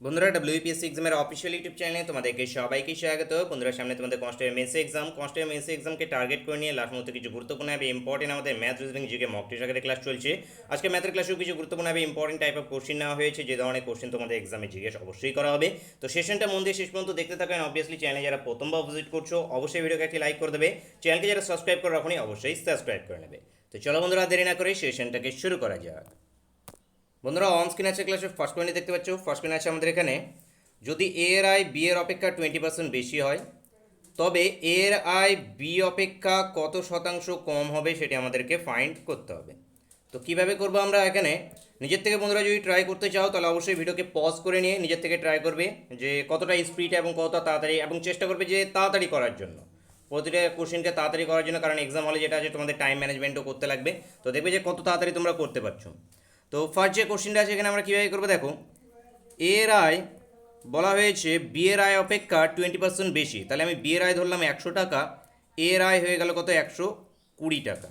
বন্ধুরা ডব্লিউপিএসসি এক্সামের official YouTube চ্যানেলে তোমাদেরকে সবাইকে স্বাগত। বন্ধুরা সামনে তোমাদের কনস্টেবল মেন্স এক্সামকে টার্গেট করে নিয়ে লাস্ট মধ্যে কিছু গুরুত্বপূর্ণ হবে ইম্পর্টেন্ট আমাদের math reasoning GK mock test আকারে ক্লাস চলছে। আজকে ম্যাথের ক্লাসেও কিছু গুরুত্বপূর্ণ হবে ইম্পর্টেন্ট টাইপ অফ কোশ্চেন নেওয়া হয়েছে, যে ধরনের কোশ্চেন তোমাদের এক্সামে জিজ্ঞেস অবশ্যই করা হবে। তো সেশনটা মন দিয়ে শেষ পর্যন্ত দেখতে থাকেন। অবভিয়াসলি চ্যানেলে যারা প্রথমবার ভিজিট করছো অবশ্যই ভিডিওকে একটি লাইক করে দেবে, চ্যানেলকে যারা সাবস্ক্রাইব করে রাখুনি অবশ্যই সাবস্ক্রাইব করে নেবে। তো চলো বন্ধুরা দেরি না করে সেশনটাকে শুরু করা যাক। বন্ধুরা অন স্ক্রিন আছে ক্লাসের ফার্স্ট পয়েন্টে দেখতে পাচ্ছ, ফার্স্ট পয়েন্ট আছে আমাদের এখানে, যদি এ এর আয় বি এর অপেক্ষা 20% বেশি হয় তবে এ এর আয় বি অপেক্ষা কত শতাংশ কম হবে সেটি আমাদেরকে ফাইন্ড করতে হবে। তো কিভাবে করব আমরা এখানে নিজের থেকে বন্ধুরা যদি ট্রাই করতে চাও তাহলে অবশ্যই ভিডিওকে পজ করে নিয়ে নিজের থেকে ট্রাই করবে যে কতটা স্পিড এবং কতটা তাড়াতাড়ি, এবং চেষ্টা করবে যে তাড়াতাড়ি করার জন্য, প্রতিটা কোশ্চেনকে তাড়াতাড়ি করার জন্য, কারণ এক্সাম হলে যেটা আছে তোমাদের টাইম ম্যানেজমেন্টও করতে লাগবে। তো দেখবে যে কত তাড়াতাড়ি তোমরা করতে পারছো। তো ফার্স্ট যে কোশ্চেনটা আছে এখানে আমরা কীভাবে করবো দেখো, এর আয় বলা হয়েছে বি এর আয় অপেক্ষা 20% বেশি, তাহলে আমি বি এর আয় ধরলাম 100 টাকা, এর আয় হয়ে গেল কত 120 টাকা।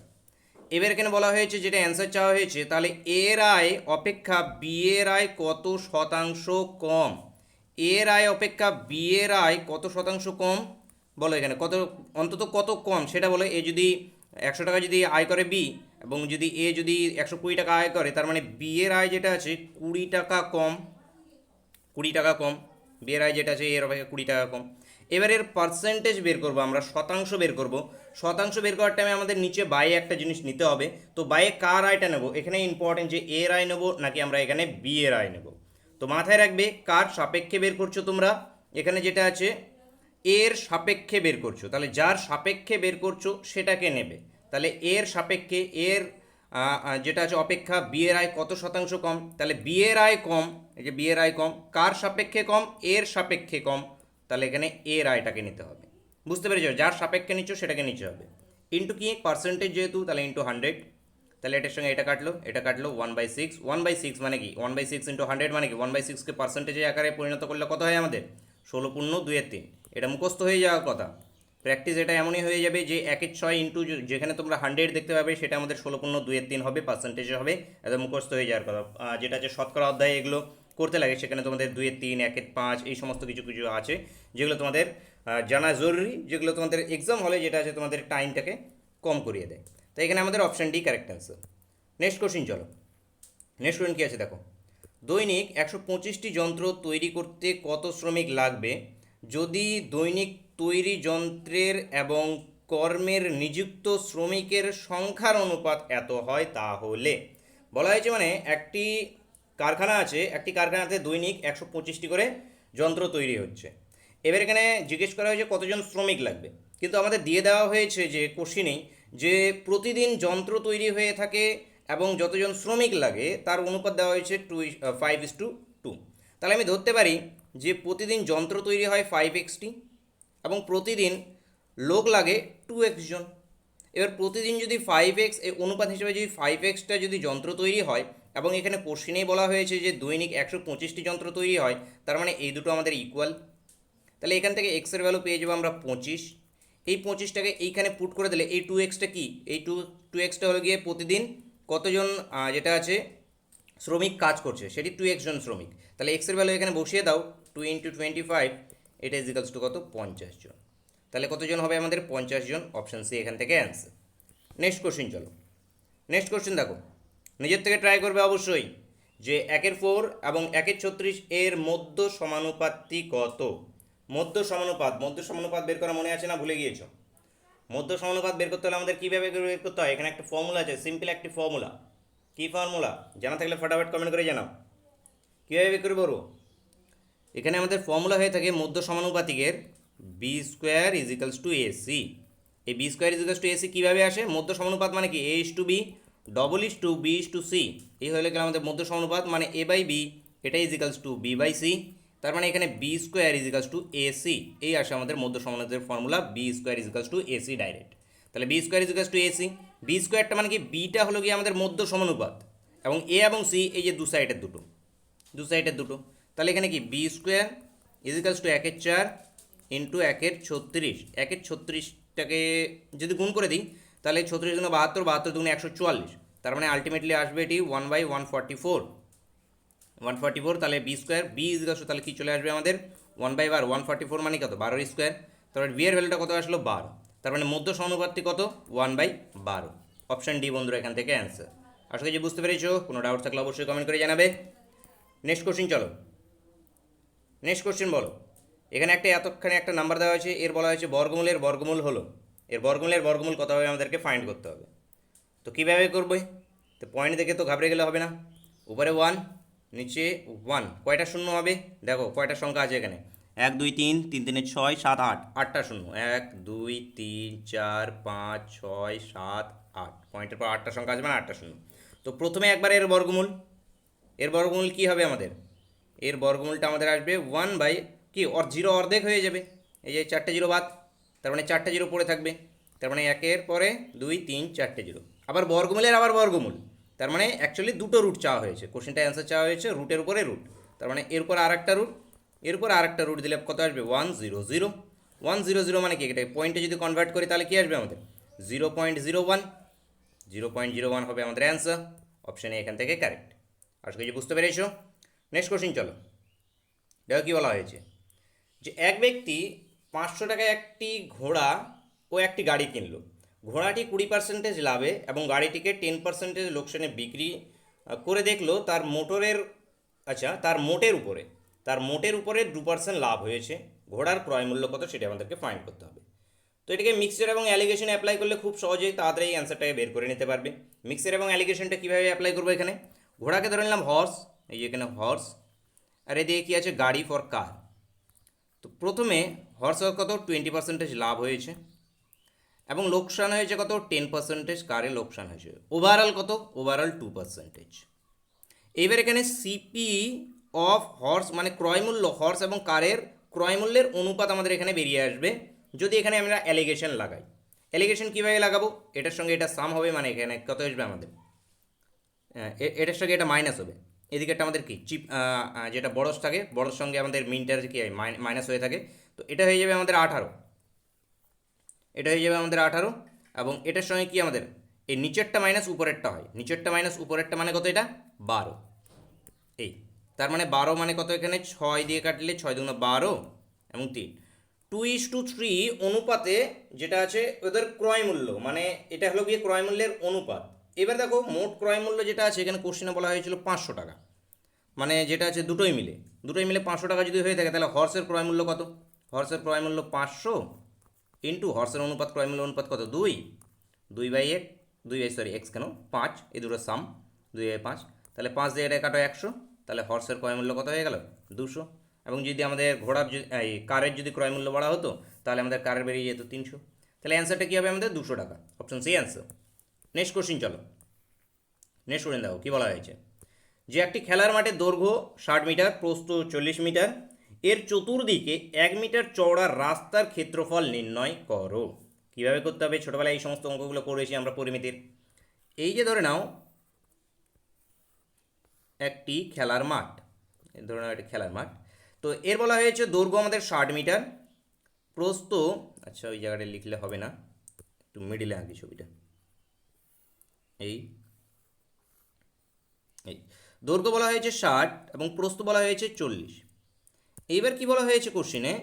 এবার এখানে বলা হয়েছে যেটা অ্যান্সার চাওয়া হয়েছে, তাহলে এর আয় অপেক্ষা বি এর আয় কত শতাংশ কম, এর আয় অপেক্ষা বি এর আয় কত শতাংশ কম বলো, এখানে কত অন্তত কত কম সেটা বলো। এ যদি 100 টাকা যদি আয় করে বি, এবং যদি এ যদি 120 টাকা আয় করে, তার মানে বি এর আয় যেটা আছে 20 টাকা কম, 20 টাকা কম, বিয়ের আয় যেটা আছে এর অপেক্ষা 20 টাকা কম। এবার এর পার্সেন্টেজ বের করবো আমরা, শতাংশ বের করব। শতাংশ বের করার টাইমে আমাদের নিচে বাইয়ে একটা জিনিস নিতে হবে। তো বাইয়ে কার আয়টা নেব, এখানে ইম্পর্টেন্ট যে এর আয় নেবো নাকি আমরা এখানে বি এর আয় নেব। তো মাথায় রাখবে কার সাপেক্ষে বের করছো তোমরা, এখানে যেটা আছে এর সাপেক্ষে বের করছো, তাহলে যার সাপেক্ষে বের করছো সেটাকে নেবে। তাহলে এর সাপেক্ষে এর যেটা আছে অপেক্ষা বি এর আয় কত শতাংশ কম, তাহলে বি এর আয় কম, এই যে বি এর আয় কম, কার সাপেক্ষে কম, এর সাপেক্ষে কম, তাহলে এখানে এর আয়টাকে নিতে হবে। বুঝতে পেরেছো, যার সাপেক্ষে নিচ্ছ সেটাকে নিতে হবে। ইন্টু কি পার্সেন্টেজ যেহেতু, তাহলে ইন্টু 100, তাহলে এটার সঙ্গে এটা কাটলো, এটা কাটলো 1/6, 1/6 মানে কি 1/6 ইন্টু 100 মানে কি 1/6কে পার্সেন্টেজের আকারে পরিণত করলে কত হয় আমাদের 16×2=3। এটা মুখস্থ হয়ে যাওয়ার কথা। প্র্যাকটিস এটা এমনই হয়ে যাবে যে 1/6 ইন্টু যেখানে তোমরা 100 দেখতে পাবে সেটা আমাদের 16×2=3 হবে, পার্সেন্টেজে হবে। এটা মুখস্থ হয়ে যাওয়ার কথা। যেটা আছে শতকরা অধ্যায়ে এগুলো করতে লাগে, সেখানে তোমাদের 2/3, 1/5 এই সমস্ত কিছু কিছু আছে যেগুলো তোমাদের জানা জরুরি, যেগুলো তোমাদের এক্সাম হলে যেটা আছে তোমাদের টাইমটাকে কম করিয়ে দেয়। তো এখানে আমাদের option D correct answer. Next question চলো, নেক্সট কোশ্চিন কী আছে দেখো, দৈনিক 125টি যন্ত্র তৈরি করতে কত শ্রমিক লাগবে যদি দৈনিক তৈরি যন্ত্রের এবং কর্মের নিযুক্ত শ্রমিকের সংখ্যার অনুপাত এত হয়, তাহলে বলা হয়েছে মানে একটি কারখানা আছে, একটি কারখানাতে দৈনিক 125টি করে যন্ত্র তৈরি হচ্ছে। এবার এখানে জিজ্ঞেস করা হয়েছে কতজন শ্রমিক লাগবে, কিন্তু আমাদের দিয়ে দেওয়া হয়েছে যে কোশ্চিনেই যে প্রতিদিন যন্ত্র তৈরি হয়ে থাকে এবং যতজন শ্রমিক লাগে তার অনুপাত দেওয়া হয়েছে 5:2। তাহলে আমি ধরতে পারি যে প্রতিদিন যন্ত্র তৈরি হয় 5x এবং প্রতিদিন লোক লাগে 2x জন। এবার প্রতিদিন যদি 5x এই অনুপাত হিসেবে যদি 5xটা যদি যন্ত্র তৈরি হয়, এবং এখানে কোশ্চিনেই বলা হয়েছে যে দৈনিক 125টি যন্ত্র তৈরি হয়, তার মানে এই দুটো আমাদের ইকুয়াল। তাহলে এখান থেকে এক্সের ভ্যালু পেয়ে যাবো আমরা 25। এই 25টাকে এইখানে পুট করে দিলে এই 2xটা কি, এই 2xটা হলো গিয়ে প্রতিদিন কতজন যেটা আছে শ্রমিক কাজ করছে সেটি 2x জন শ্রমিক। তাহলে এক্সের ভ্যালু এখানে বসিয়ে দাও, 2 × 25, এটা ইজিক্যালস টু কত 50 জন। তাহলে কতজন হবে আমাদের 50 জন, অপশান সি এখান থেকে অ্যান্সার। নেক্সট কোশ্চিন চলো, নেক্সট কোশ্চিন দেখো, নিজের থেকে ট্রাই করবে অবশ্যই যে 1/4 এবং 1/36 এর মধ্য সমানুপাতটি কত। মধ্য সমানুপাত বের করা মনে আছে না, ভুলে গিয়েছো? মধ্য সমানুপাত বের করতে হলে আমাদের কীভাবে বের করতে হয়, এখানে একটা ফর্মুলা আছে, সিম্পল একটি ফর্মুলা। কী ফর্মুলা জানা থাকলে ফটাফট কমেন্ট করে জানাও, কীভাবে বের করে বলবো। এখানে আমাদের ফর্মুলা হয়ে থাকে মধ্য সমানুপাতিকের b² = ac। এই b²=ac কীভাবে আসে, মধ্য সমানুপাত মানে কি a:b, b:c, এই হলে গেলে আমাদের মধ্য সমানুপাত মানে a/b, এটা b/c, তার মানে এখানে b²=ac, এই আসে আমাদের মধ্য সমানুপাতের ফর্মুলা b²=ac ডাইরেক্ট। তাহলে b²=ac, b²টা মানে কি বিটা হলো গিয়ে আমাদের মধ্য সমানুপাত, এবং এ এবং সি এই যে দু সাইডের দুটো, তাহলে এখানে কি b² = 1/4 ইন্টু 1/36, 1/36টাকে যদি গুণ করে দিই তাহলে 36 × 72, 72 × 144, তার মানে আলটিমেটলি আসবে এটি 1/144। 144, তাহলে বি স্কোয়ার, বি ইজ তাহলে কি চলে আসবে আমাদের 1/12, 144 মানে কত 12 স্কোয়ার, তারপরে বি এর ভ্যালুটা কত আসলো 12, তার মানে মধ্য সমানুপাতি কত 1/12। অপশন ডি বন্ধুরা এখান থেকে অ্যান্সার। আশা করি যে বুঝতে পেরেছো, কোনো ডাউট থাকলে অবশ্যই কমেন্ট করে জানাবে। নেক্সট কোশ্চিন চলো, নেক্সট কোশ্চেন বলো। এখানে এতখানি একটা নাম্বার দেওয়া হয়েছে, এর বলা হয়েছে বর্গমূলের বর্গমূল হলো, এর বর্গমূলের বর্গমূল কত হবে আমাদেরকে ফাইন্ড করতে হবে। তো কীভাবে করবে, তো পয়েন্ট দেখে তো ঘাবড়ে গেলে হবে না, উপরে 1 নিচে 1, কয়টা শূন্য হবে দেখো, কয়টা সংখ্যা আছে এখানে 1 2 3, 3 3 6 7 8, 8টা শূন্য, 1 2 3 4 5 6 7 8, পয়েন্টের পর 8টা সংখ্যা আছে মানে 8টা শূন্য। তো প্রথমে একবার এর বর্গমূল, এর বর্গমূল কী হবে আমাদের, এর বর্গমূলটা আমাদের আসবে 1 বাই কি ওর জিরো অর্ধেক হয়ে যাবে, এই যে 4টে জিরো বাদ, তার মানে 4টে জিরো পড়ে থাকবে, তার মানে 1-এর পরে 2 3 4টে জিরো, আবার বর্গমূলের আবার বর্গমূল, তার মানে অ্যাকচুয়ালি দুটো রুট চাওয়া হয়েছে, কোশ্চেনটা অ্যান্সার চাওয়া হয়েছে রুটের উপরে রুট, তার মানে এর উপর আরেকটা রুট, এর উপর আরেকটা রুট দিলে কত আসবে 1 0 0, 1 0 0 মানে কি, এটা পয়েন্টে যদি কনভার্ট করি তাহলে কি আসবে আমাদের 0.01, 0.01 হবে আমাদের অ্যান্সার। অপশানে এখান থেকে কারেক্ট। আশা করি বুঝতে পেরেছো। নেক্সট কোশ্চিন চলো, দেখো কী বলা হয়েছে, যে এক ব্যক্তি 500 টাকায় একটি ঘোড়া ও একটি গাড়ি কিনলো, ঘোড়াটি 20% লাভে এবং গাড়িটিকে 10% লোকসানে বিক্রি করে দেখলো তার মোটরের, আচ্ছা তার মোটের উপরে 2% লাভ হয়েছে, ঘোড়ার ক্রয় মূল্য কত সেটা আমাদেরকে ফাইন্ড করতে হবে। তো এটাকে মিক্সচার এবং অ্যালিগেশন অ্যাপ্লাই করলে খুব সহজেই তাড়াতাড়ি অ্যান্সারটাকে বের করে নিতে পারবে। মিক্সচার এবং অ্যালিগেশনটা কীভাবে অ্যাপ্লাই করবো, এখানে ঘোড়াকে ধরে নিলাম হর্স, এই যে এখানে হর্স, আর এদিকে কী আছে গাড়ি ফর কার। তো প্রথমে হর্সের কত 20% লাভ হয়েছে এবং লোকসান হয়েছে কত 10%, কারে লোকসান হয়েছে, ওভারঅল কত ওভারঅল 2%। এইবার এখানে সিপি অফ হর্স মানে ক্রয়মূল্য, হর্স এবং কারের ক্রয়মূল্যের অনুপাত আমাদের এখানে বেরিয়ে আসবে যদি এখানে আমরা অ্যালিগেশন লাগাই। অ্যালিগেশন কীভাবে লাগাবো, এটার সঙ্গে এটা সাম হবে মানে এখানে কত আসবে আমাদের, এটার সঙ্গে এটা মাইনাস হবে, এদিকে একটা আমাদের কি চিপ যেটা বড়স থাকে, বড়োর সঙ্গে আমাদের মিনটার কি হয় মাইনাস হয়ে থাকে, তো এটা হয়ে যাবে আমাদের 18, এটা হয়ে যাবে আমাদের 18, এবং এটার সঙ্গে কি আমাদের এই নিচেরটা মাইনাস উপরেরটা হয়, নিচেরটা মাইনাস উপরেরটা মানে কত এটা 12, এই তার মানে 12 মানে কত, এখানে 6 দিয়ে কাটলে 6 2 12 এবং 3, 2:3 অনুপাতে যেটা আছে ওদের ক্রয় মূল্য, মানে এটা হলো গিয়ে ক্রয় মূল্যের অনুপাত। এবার দেখো মোট ক্রয় মূল্য যেটা আছে এখানে কোশ্চেনে বলা হয়েছিল 500 টাকা, মানে যেটা আছে দুটোই মিলে 500 টাকা যদি হয়ে থাকে তাহলে হর্সের ক্রয় মূল্য কত, হর্সের ক্রয় মূল্য 500 ইন্টু হর্সের অনুপাত ক্রয় মূল্য অনুপাত কত 2, 2/1, 2/x কেন 5, এই দুটো সাম 2/5, তাহলে 5 দিয়ে এটা কাটো 100, তাহলে হর্সের ক্রয় মূল্য কত হয়ে গেল 200, এবং যদি আমাদের ঘোড়ার এই কারের যদি ক্রয় মূল্য বলা হতো তাহলে আমাদের কারের বেরিয়ে যেত 300, তাহলে অ্যান্সারটা কী হবে আমাদের 200 টাকা, option C answer. Next question চলো, নেক্সট কোশ্চিন দেখো কী বলা হয়েছে, যে একটি খেলার মাঠের দৈর্ঘ্য 60 মিটার, প্রস্থ 40 মিটার, এর চতুর্দিকে 1 মিটার চওড়া রাস্তার ক্ষেত্রফল নির্ণয় করো। কীভাবে করতে হবে, ছোটোবেলায় এই সমস্ত অঙ্কগুলো করেছি আমরা পরিমিতির। এই যে ধরে নাও একটি খেলার মাঠ, ধরে নাও একটি খেলার মাঠ, তো এর বলা হয়েছে দৈর্ঘ্য আমাদের 60 মিটার, প্রস্থ, আচ্ছা ওই জায়গাটা লিখলে হবে না, একটু মিডিলে আঁকি ছবিটা, এই এই দৈর্ঘ্য বলা হয়েছে 60 এবং প্রস্থ বলা হয়েছে 40। এইবার কি বলা হয়েছে কোশ্চিনে,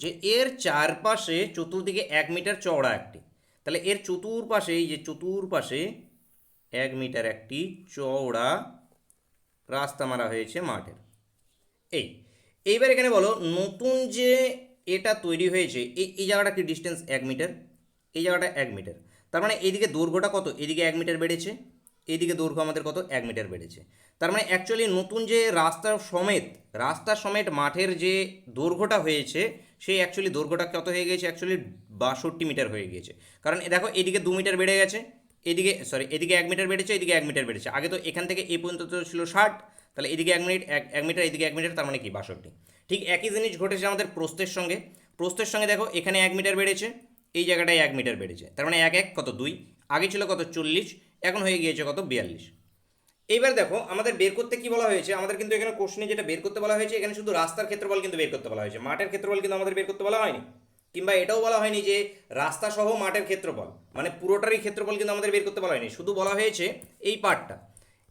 যে এর চারপাশে চতুর্দিকে 1 মিটার চওড়া একটি, তাহলে এর চতুর্পাশে, এই যে চতুর্পাশে 1 মিটার একটি চওড়া রাস্তা মারা হয়েছে মাঠের। এইবার এখানে বলো নতুন যে এটা তৈরি হয়েছে এই জায়গাটা কি ডিস্টেন্স 1 মিটার, এই জায়গাটা 1 মিটার, তার মানে এইদিকে দৈর্ঘ্যটা কত, এদিকে 1 মিটার বেড়েছে, এইদিকে দৈর্ঘ্য আমাদের কত 1 মিটার বেড়েছে, তার মানে অ্যাকচুয়ালি নতুন যে রাস্তার সমেত মাঠের যে দৈর্ঘ্যটা হয়েছে সেই অ্যাকচুয়ালি দৈর্ঘ্যটা কত হয়ে গেছে, অ্যাকচুয়ালি 62 মিটার হয়ে গিয়েছে, কারণ দেখো এদিকে 2 মিটার বেড়ে গেছে, এদিকে 1 মিটার বেড়েছে, এদিকে 1 মিটার বেড়েছে, আগে তো এখান থেকে এই পর্যন্ত তো ছিল 60, তাহলে এদিকে 1 মিটার এদিকে 1 মিটার, তার মানে কি 62। ঠিক একই জিনিস ঘটেছে আমাদের প্রস্থের সঙ্গে দেখো এখানে 1 মিটার বেড়েছে, এই জায়গাটায় 1 মিটার বেড়েছে, তার মানে 1 1 কত 2, আগে ছিল কত 40, এখন হয়ে গিয়েছে কত 42। এইবার দেখো আমাদের বের করতে কি বলা হয়েছে, আমাদের কিন্তু এখানে কোশ্চেনে যেটা বের করতে বলা হয়েছে এখানে শুধু রাস্তার ক্ষেত্রফল কিন্তু বের করতে বলা হয়েছে, মাঠের ক্ষেত্রফল কিন্তু আমাদের বের করতে বলা হয়নি, কিংবা এটাও বলা হয়নি যে রাস্তা সহ মাঠের ক্ষেত্রফল মানে পুরোটারই ক্ষেত্রফল কিন্তু আমাদের বের করতে বলা হয়নি, শুধু বলা হয়েছে এই পার্টটা।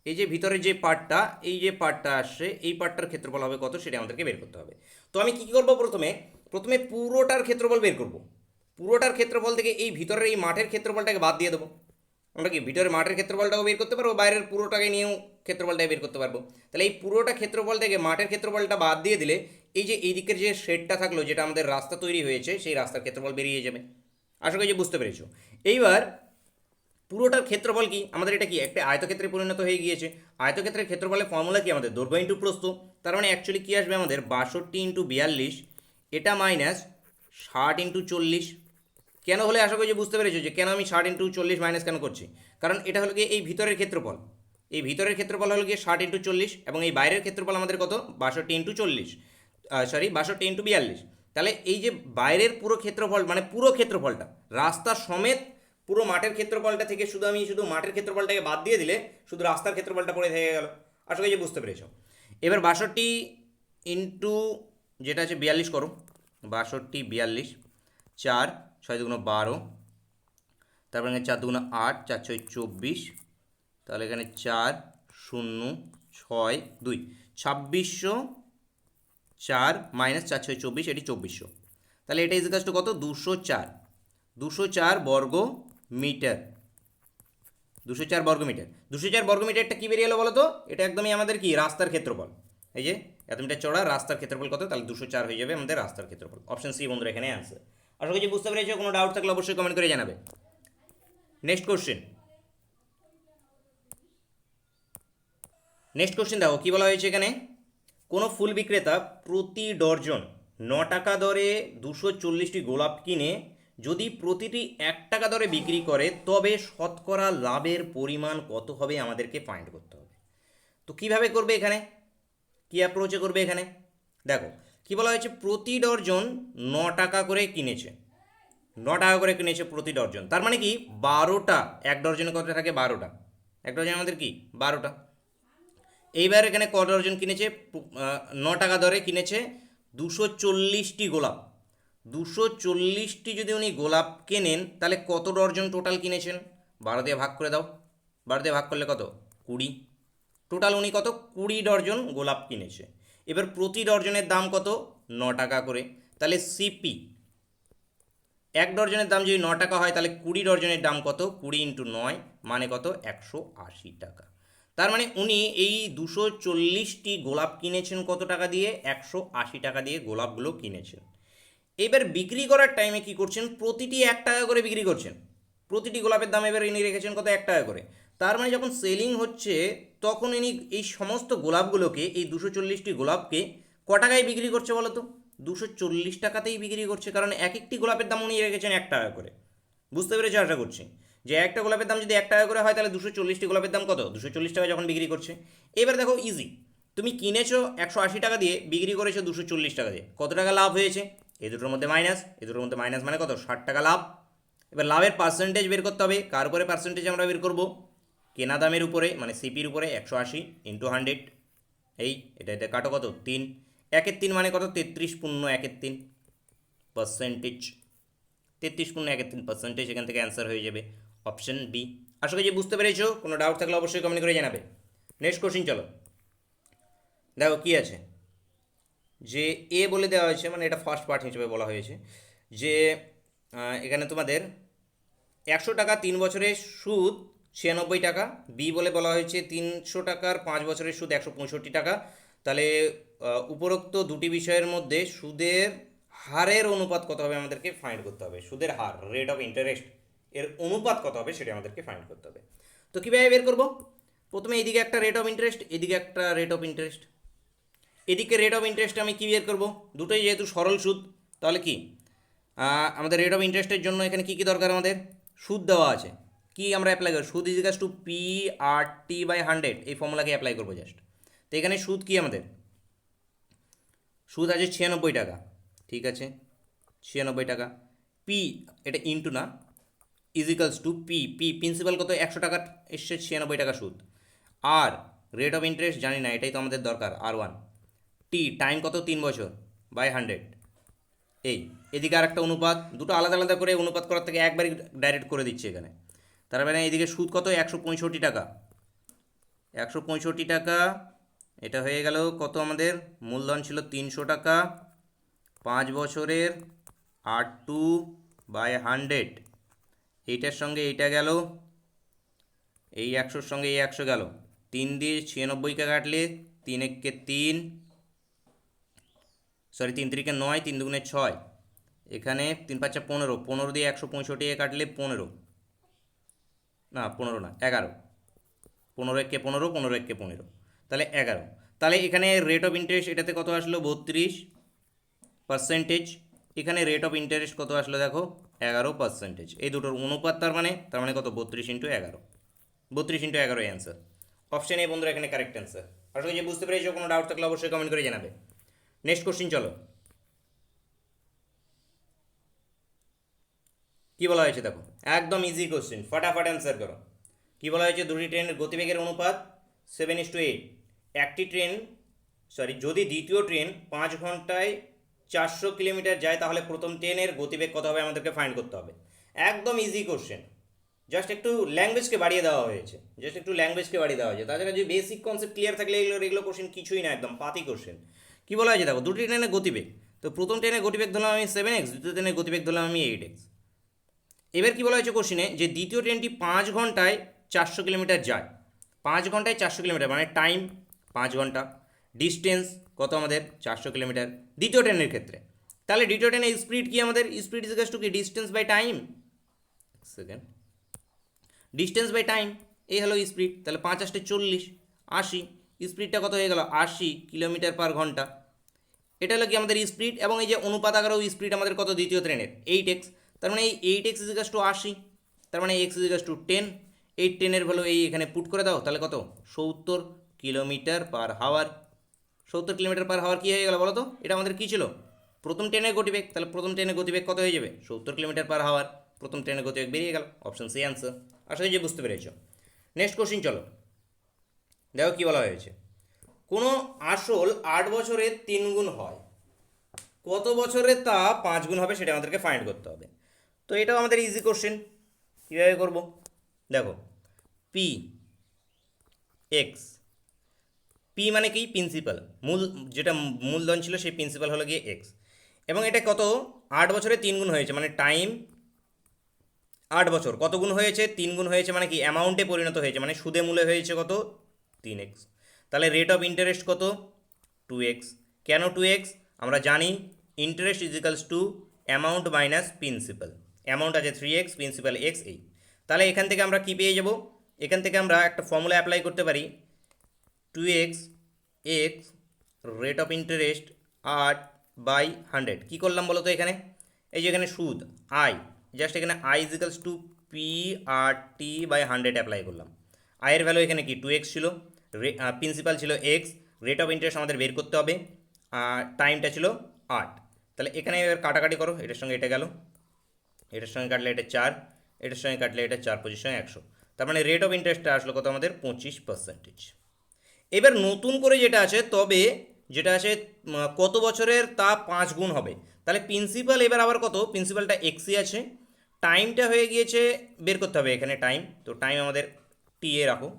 এই যে ভিতরে যে পার্টটা, এই যে পার্টটা আসছে, এই পার্টটার ক্ষেত্রফল হবে কত সেটা আমাদেরকে বের করতে হবে। তো আমি কী কী করবো, প্রথমে প্রথমে পুরোটার ক্ষেত্রফল বের করব। পুরোটার ক্ষেত্রফল থেকে এই ভিতরের এই মাঠের ক্ষেত্রফলটাকে বাদ দিয়ে দেবো। আমরা কি ভিতরে মাঠের ক্ষেত্রফলটাও বের করতে পারবো, বাইরের পুরোটাকে নিয়েও ক্ষেত্রফলটাকে বের করতে পারবো। তাহলে এই পুরোটা ক্ষেত্রফল থেকে মাঠের ক্ষেত্রফলটা বাদ দিয়ে দিলে এই যে এই দিকের যে শেডটা থাকলো, যেটা আমাদের রাস্তা তৈরি হয়েছে, সেই রাস্তার ক্ষেত্রফল বেরিয়ে যাবে। আশা করি যে বুঝতে পেরেছো। এইবার পুরোটার ক্ষেত্রফল কি, আমাদের এটা কি একটা আয়তক্ষেত্রে পরিণত হয়ে গিয়েছে। আয়তক্ষেত্রের ক্ষেত্রফলের ফর্মুলা কি, আমাদের দৈর্ঘ্য ইন্টু প্রস্থ। তার মানে অ্যাকচুয়ালি কী আসবে আমাদের, 62 ইন্টু 42, এটা মাইনাস 60 ইন্টু 40। কেন হলে আশা করি যে বুঝতে পেরেছো যে কেন আমি 60 ইন্টু 40 মাইনাস কেন করছি। কারণ এটা হলো গিয়ে এই ভিতরের ক্ষেত্রফল, এই ভিতরের ক্ষেত্রফল হলো গিয়ে 60 ইন্টু 40, এবং এই বাইরের ক্ষেত্রফল আমাদের কত, 62 ইন্টু 40, 62 ইন্টু 42। তাহলে এই যে বাইরের পুরো ক্ষেত্রফল, মানে পুরো ক্ষেত্রফলটা রাস্তা সমেত পুরো মাঠের ক্ষেত্রফলটা থেকে আমি শুধু মাঠের ক্ষেত্রফলটাকে বাদ দিয়ে দিলে শুধু রাস্তার ক্ষেত্রফলটা পড়ে থেকে গেল। আশা করি যে বুঝতে পেরেছো। এবার 62 ইন্টু যেটা আছে 42 করো, 62 42, 4 6 দুগুণ 12, তারপর এখানে 4 দুগুণ 8, 4 6 24, তাহলে এখানে 4 0 6 2, 2604 মাইনাস 4 6 24, এটি 2400। তাহলে এটা ইজ ইকাস টু কত, 204, 204 বর্গ মিটার, 204 বর্গ মিটার। 204 বর্গ মিটারটা কী বেরিয়ে এলো বলো তো, এটা একদমই আমাদের কি রাস্তার ক্ষেত্রফল। এই যে এত মিটার চড়া রাস্তার ক্ষেত্রফল কত, তাহলে 204 হয়ে যাবে আমাদের রাস্তার ক্ষেত্রফল। অপশন সি বন্ধুরা এখানে অ্যান্সার। আশা করি বুঝতে পেরেছো, কোনো ডাউট থাকলে অবশ্যই কমেন্ট করে জানাবে। নেক্সট কোশ্চেন, দেখো কী বলা হয়েছে এখানে। কোনো ফুল বিক্রেতা প্রতি ডর্জন 9 টাকা দরে 240টি গোলাপ কিনে যদি প্রতিটি 1 টাকা দরে বিক্রি করে তবে শতকরা লাভের পরিমাণ কত হবে আমাদেরকে ফাইন্ড করতে হবে। তো কিভাবে করবে এখানে, কী অ্যাপ্রোচে করবে এখানে, দেখো কি বলা হয়েছে, প্রতি ডর্জন 9 টাকা করে কিনেছে, 9 টাকা করে কিনেছে প্রতি ডর্জন। তার মানে কি 12টা, এক ডর্জনে কত থাকে, 12টা, এক ডর্জন আমাদের কি 12টা। এইবার এখানে ক ডর্জন কিনেছে, 9 টাকা দরে কিনেছে 240টি গোলাপ। 240টি যদি উনি গোলাপ কেনেন তাহলে কত ডর্জন টোটাল কিনেছেন, 12 দিয়ে ভাগ করে দাও, 12 দিয়ে ভাগ করলে কত, 20। টোটাল উনি কত, 20 ডর্জন গোলাপ কিনেছে। এবার প্রতি ডর্জনের দাম কত, 9 টাকা করে। তাহলে সিপি, এক ডর্জনের দাম যদি 9 টাকা হয় তাহলে 20 ডর্জনের দাম কত, 20 ইন্টু 9 মানে কত, 180 টাকা। তার মানে উনি এই 240টি গোলাপ কিনেছেন কত টাকা দিয়ে, 180 টাকা দিয়ে গোলাপগুলো কিনেছেন। এবার বিক্রি করার টাইমে কি করছেন, প্রতিটি 1 টাকা করে বিক্রি করছেন। প্রতিটি গোলাপের দাম এবার ইনি রেখেছেন কত, 1 টাকা করে। তার মানে যখন সেলিং হচ্ছে তখন ইনি এই সমস্ত গোলাপগুলোকে, এই 240টি গোলাপকে ক টাকায় বিক্রি করছে বলো তো, 240 টাকাতেই বিক্রি করছে। কারণ এক একটি গোলাপের দাম উনি রেখেছেন 1 টাকা করে। বুঝতে পেরেছো আশা করছি, যে একটা গোলাপের দাম যদি 1 টাকা করে হয় তাহলে 240টি গোলাপের দাম কত, 240 টাকা যখন বিক্রি করছে। এবার দেখো ইজি, তুমি কিনেছো 180 টাকা দিয়ে, বিক্রি করেছো 240 টাকা দিয়ে, কত টাকা লাভ হয়েছে, এই দুটোর মধ্যে মাইনাস, এই দুটোর মধ্যে মাইনাস মানে কত, 60 টাকা লাভ। এবার লাভের পার্সেন্টেজ বের করতে হবে, কার উপরে পার্সেন্টেজ আমরা বের করব, কেনা দামের উপরে, মানে সিপির উপরে 180 ইন্টু 100, এই এটা কাটো কত, 3, 1/3 মানে কত, 33.1/3 পার্সেন্টেজ, 33.1/3 এখান থেকে অ্যান্সার হয়ে যাবে অপশন বি। আশা করি যে বুঝতে পেরেছো, কোনো ডাউট থাকলে অবশ্যই কমেন্ট করে জানাবে। নেক্সট কোশ্চিন চলো, দেখো কি আছে, যে এ বলে দেওয়া হয়েছে, মানে এটা ফার্স্ট পার্ট হিসেবে বলা হয়েছে, যে এখানে তোমাদের 100 টাকা 3 বছরের সুদ 96 টাকা, বি বলে বলা হয়েছে 300 টাকার 5 বছরের সুদ 165 টাকা। তাহলে উপরোক্ত দুটি বিষয়ের মধ্যে সুদের হারের অনুপাত কত হবে আমাদেরকে ফাইন্ড করতে হবে। সুদের হার, রেট অফ ইন্টারেস্ট, এর অনুপাত কত হবে সেটা আমাদেরকে ফাইন্ড করতে হবে। তো কীভাবে বের করব, প্রথমে এদিকে একটা রেট অফ ইন্টারেস্ট, এদিকে একটা রেট অফ ইন্টারেস্ট। এদিকে রেট অফ ইন্টারেস্ট আমি কী বের করব, দুটোই যেহেতু সরল সুদ, তাহলে কি আমাদের রেট অফ ইন্টারেস্টের জন্য এখানে কী কী দরকার, আমাদের সুদ দেওয়া আছে, কি আমরা অ্যাপ্লাই করব, সুদ ইজ ইকাস টু PRT/100, এই ফর্মুলাকে অ্যাপ্লাই করবো জাস্ট। তো এখানে সুদ কি আমাদের, সুদ আছে 96 টাকা, ঠিক আছে 96 টাকা, পি এটা ইন্টু না, ইজিক্যালস টু পি প্রিন্সিপাল কত, 100 টাকা এসছে, 96 টাকা সুদ। আর রেট অফ ইন্টারেস্ট জানি না, এটাই তো আমাদের দরকার, R1, টি টাইম কত, 3 বছর বাই 100। এই এদিকে আর একটা অনুপাত, দুটো আলাদা আলাদা করে অনুপাত করার থেকে একবারই ডাইরেক্ট করে দিচ্ছে এখানে। তার মানে এদিকে সুদ কত, 165 টাকা, 165 টাকা, এটা হয়ে গেল কত, আমাদের মূলধন ছিল 300 টাকা, 5 বছরের R2/100, এইটার সঙ্গে এইটা গেল, এই 100-র সঙ্গে এই 100 গেল, 3 দিয়ে 96কে কাটলে 3 একে 3, সরি 3 3কে 9, 3 দুগুণে 6, এখানে 3 5 15, 15 দিয়ে 165 কাটলে 15, না 15 না 11, 15 একে 15, 15 একে 15, তাহলে 11। তাহলে এখানে রেট অফ ইন্টারেস্ট এটাতে কত আসলো, 32%। এখানে রেট অফ ইন্টারেস্ট কত আসলো দেখো, 11%। এই দুটোর অনুপাত, তার মানে কত, 32 × 11, 32 × 11 অ্যান্সার। অপশন এ বন্ধুরা এখানে কারেক্ট অ্যান্সার। আসলে যে বুঝতে পেরেছো, কোনো ডাউট থাকলে অবশ্যই কমেন্ট করে জানাবে। নেক্সট কোশ্চিন চলো, কি বলা হয়েছে দেখো, একদম ইজি কোশ্চিন, ফটাফট অ্যান্সার করো। কি বলা হয়েছে, দুটি ট্রেনের গতিবেগের অনুপাত 7:8। একটি ট্রেন, যদি দ্বিতীয় ট্রেন 5 ঘন্টায় 400 কিলোমিটার যায়, তাহলে প্রথম ট্রেনের গতিবেগ কত হবে আমাদেরকে ফাইন্ড করতে হবে। একদম ইজি কোশ্চেন, জাস্ট একটু ল্যাঙ্গুয়েজকে বাড়িয়ে দেওয়া হয়েছে, তাছাড়া যে বেসিক কনসেপ্ট ক্লিয়ার থাকলে এগুলো কোশ্চেন কিছুই না, একদম পাতি কোশ্চেন। কি বলা হয়েছে দেখো, দুটি ট্রেনের গতিবেগ, তো প্রথম ট্রেনের গতিবেগ ধরলাম আমি 7x, দ্বিতীয় ট্রেনের গতিবেগ ধরলাম আমি 8x। এবার কি বলা হয়েছে কোশ্চেনে, যে দ্বিতীয় ট্রেনটি 5 ঘন্টায় 400 কিলোমিটার যায়, 5 ঘন্টায় 400 কিলোমিটার মানে টাইম 5 ঘন্টা, ডিস্টেন্স কত আমাদের 400 কিলোমিটার দ্বিতীয় ট্রেনের ক্ষেত্রে। তাহলে দ্বিতীয় ট্রেনের স্পিড কি, আমাদের স্পিড ইজ ইকুয়াল টু কি, distance by time, second, distance by time, এই হলো স্পিড। তাহলে 5 × 8 = 40, 80, স্পিডটা কত হয়ে গেল, 80 কিলোমিটার পার ঘন্টা। এটা হলো কি আমাদের স্পিড, এবং এই যে অনুপাত আকারেও স্পিড আমাদের কত, দ্বিতীয় ট্রেনের 8x, তার মানে এই 8x = 80, তার মানে x = 10, এই 10-এর ভ্যালু এই এখানে পুট করে দাও, তাহলে কত, 70 কিলোমিটার পার হাওয়ার। 70 কিলোমিটার পার হাওয়ার কী হয়ে গেল বলো তো, এটা আমাদের কী ছিল, প্রথম ট্রেনের গতিবেগ। তাহলে প্রথম ট্রেনের গতিবেগ কত হয়ে যাবে, 70 কিলোমিটার পার হাওয়ার, প্রথম ট্রেনের গতিবেগ বেরিয়ে গেল, অপশন সি অ্যান্সার। আশা করি যে বুঝতে পেরেছ। নেক্সট কোশ্চিন চলো, দেখো কী বলা হয়েছে, কোনো আসল 8 বছরে 3 গুণ হয়, কত বছরে তা 5 গুণ হবে সেটা আমাদেরকে ফাইন্ড করতে হবে। তো এটাও আমাদের ইজি কোশ্চেন, কীভাবে করবো দেখো, পি এক্স, পি মানে কি, প্রিন্সিপাল, যেটা মূলধন ছিল সেই প্রিন্সিপাল হলো গিয়ে এক্স, এবং এটা কত, 8 বছরে 3 গুণ হয়েছে, মানে টাইম 8 বছর, কত গুণ হয়েছে, 3 গুণ হয়েছে, মানে কি অ্যামাউন্টে পরিণত হয়েছে, মানে সুদে মূলে হয়েছে কত, 3x। তাহলে রেট অফ ইন্টারেস্ট কত, 2x। কেন 2x, আমরা জানি interest is equals two amount minus principal, amount আছে 3x, প্রিন্সিপাল x এই। তাহলে এখান থেকে আমরা কি পেয়ে যাব, এখান থেকে আমরা একটা ফর্মুলা অ্যাপ্লাই করতে পারি, 2x x rate of interest 8/100। কী করলাম বলো তো, এখানে এই যে এখানে সুদ আই, জাস্ট এখানে I is equals two PRT/100 apply করলাম। আয়ের ভ্যালু এখানে কি 2x ছিল, প্রিন্সিপাল ছিল x, রেট অফ ইন্টারেস্ট আমাদের বের করতে হবে, আর টাইমটা ছিল 8। তাহলে এখানে এবার কাটাকাটি করো, এটার সঙ্গে এটা গেল, এটার সঙ্গে কাটলে এটা 4, এটার সঙ্গে কাটলে এটা 4 × 5 = 100, তার মানে রেট অফ ইন্টারেস্টটা আসলো কত আমাদের 25%। এবার নতুন করে যেটা আছে, তবে যেটা আছে কত বছরের তা 5 গুণ হবে। তাহলে প্রিন্সিপাল এবার আবার কত, প্রিন্সিপালটা এক্সই আছে, টাইমটা হয়ে গিয়েছে বের করতে হবে এখানে টাইম, তো টাইম আমাদের টি এ রাখো।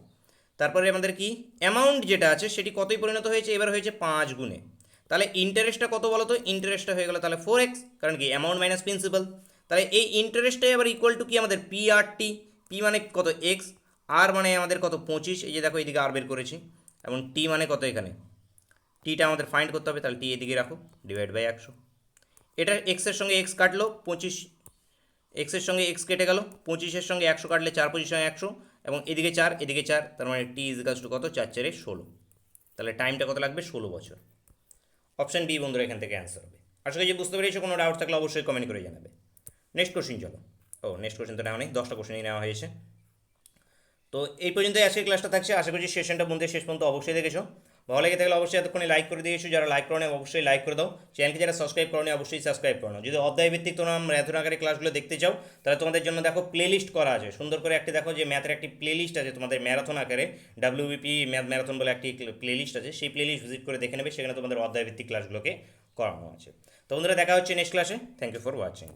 তারপরে আমাদের কি অ্যামাউন্ট যেটা আছে সেটি কতই পরিণত হয়েছে, এবার হয়েছে 5 গুণে। তাহলে ইন্টারেস্টটা কত বলো তো, ইন্টারেস্টটা হয়ে গেল তাহলে 4x, কারণ কি অ্যামাউন্ট মাইনাস প্রিন্সিপাল। তাহলে এই ইন্টারেস্টটাই আবার ইকুয়াল টু কি আমাদের PRT, পি মানে কত এক্স, আর মানে আমাদের কত 25, এই যে দেখো এইদিকে আর বের করেছি, এবং টি মানে কত, এখানে টিটা আমাদের ফাইন্ড করতে হবে, তাহলে টি এদিকে রাখো, /100। এটা এক্সের সঙ্গে এক্স কাটলো 25, এক্সের সঙ্গে এক্স কেটে গেল, 25-এর সঙ্গে 100 কাটলে 4 × 5 = 100, এবং এদিকে 4 এদিকে 4, তার মানে টি ইজ ইকালস টু কত, 4 × 4 = 16। তাহলে টাইমটা কত লাগবে, 16 বছর। অপশন বি বন্ধুরা এখান থেকে অ্যান্সার হবে। আশা করি যে বুঝতে পেরেছো, কোনো ডাউট থাকলে অবশ্যই কমেন্ট করে জানাবে। নেক্সট কোশ্চিন চলো, নেক্সট কোশ্চিন তো নেওয়া নেই, 10টা কোশ্চেনই নেওয়া হয়েছে। তো এই পর্যন্তই আজকের ক্লাসটা থাকছে, আশা করছি সেশনটা বন্ধু শেষ পর্যন্ত অবশ্যই দেখেছো। ভালো লেগে থাকলে অবশ্যই এতক্ষণে লাইক করে দিয়েছো, যারা লাইক করো অবশ্যই লাইক করে দাও, চ্যানেলকে যারা সাবস্ক্রাইব করো অবশ্যই সাবস্ক্রাইব করো। যদি অধ্যায়ভিত্তিক তোমরা ম্যাথন আকারে ক্লাসগুলো দেখতে চাও, তাহলে তোমাদের জন্য দেখো প্লেলিস্ট করা আছে, সুন্দর করে একটি দেখো যে ম্যাথের একটি প্লেলিস্ট আছে তোমাদের ম্যারাথন আকারে, WBP ম্যারাথন বলে একটি প্লেলিস্ট আছে, সেই প্লেলিস্ট ভিজিট করে দেখে নেবে, সেখানে তোমাদের অধ্যায়ভিত্তিক ক্লাসগুলোকে করানো আছে। তো বন্ধুরা দেখা হচ্ছে নেক্সট ক্লাসে, থ্যাংক ইউ ফর ওয়াচিং।